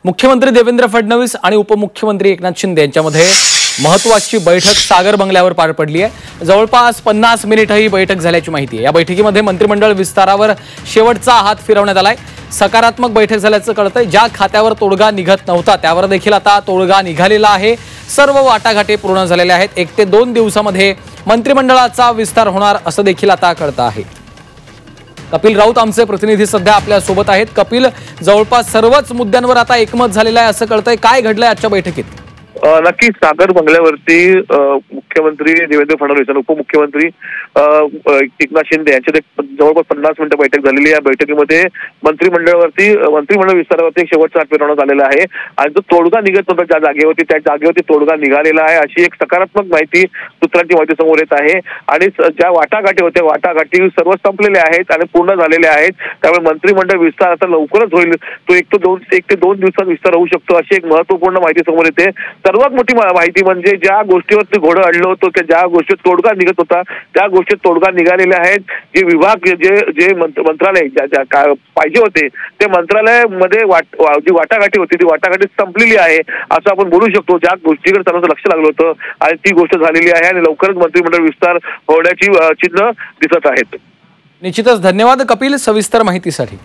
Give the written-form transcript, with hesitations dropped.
मुख्यमंत्री देवेंद्र फडणवीस आणि उपमुख्यमंत्री एकनाथ शिंदे यांच्यामध्ये महत्त्वाची बैठक सागर बंगल्यावर पार पडली आहे। जवळपास 50 मिनिटे ही बैठक झाल्याची माहिती आहे। या बैठकीमध्ये मंत्रिमंडळ विस्तारावर शेवटचा हात फिरवण्यात आलाय। सकारात्मक बैठक झाल्याचं कळतंय। ज्या खात्यावर तोडगा निघत नव्हता त्यावर देखील आता तोडगा निघालेला आहे। सर्व वाटाघाटी पूर्ण झालेल्या आहेत। 1 ते 2 दिवसांमध्ये मंत्रिमंडळाचा विस्तार होणार असं देखील आता कळतं आहे। कपिल राऊत आमचे प्रतिनिधी सध्या आपल्या सोबत आहेत। कपिल, जवळपास सर्वच मुद्द्यांवर आता एकमत झालेलं आहे असं कळतंय। काय घडलंय आजच्या बैठकीत? नक्की सागर बंगल्यावरती मुख्यमंत्री देवेंद्र फडणवीस आणि उपमुख्यमंत्री एकनाथ शिंदे यांच्यात जवळपास 50 मिनिटं बैठक झालेली आहे। या बैठकीमध्ये मंत्रिमंडळ विस्तारावरती शेवटचा हात फिरवण्यात आलेला आहे आणि जो तोडगा निघत होता ज्या जागेवरती त्या जागेवरती तोडगा निघालेला आहे अशी एक सकारात्मक माहिती सूत्रांची माहिती समोर येत आहे। आणि ज्या वाटाघाटी होत्या वाटाघाटी सर्व संपलेल्या आहेत आणि पूर्ण झालेल्या आहेत। त्यामुळे मंत्रिमंडळ विस्तार आता लवकरच होईल। तो 1 ते 2 दिवसात विस्तार होऊ शकतो अशी एक महत्त्वपूर्ण माहिती समोर येते। सर्वात मोठी माहिती म्हणजे ज्या गोष्टीवरती घोडं अडलं होतं ज्या गोष्टीत तोडगा निघत होता त्या गोष्टीत तोडगा निघालेले आहेत। जे विभाग जे मंत्रालय पाहिजे होते ते मंत्रालयामध्ये जी वाटाघाटी होती ती वाटाघाटी संपलेली आहे असं आपण बोलू शकतो। ज्या गोष्टीकडे सर्वांचं लक्ष लागलं होतं आणि ती गोष्ट झालेली आहे आणि लवकरच मंत्रिमंडळ विस्तार होण्याची चिन्ह दिसत आहेत। निश्चितच धन्यवाद कपिल सविस्तर माहितीसाठी।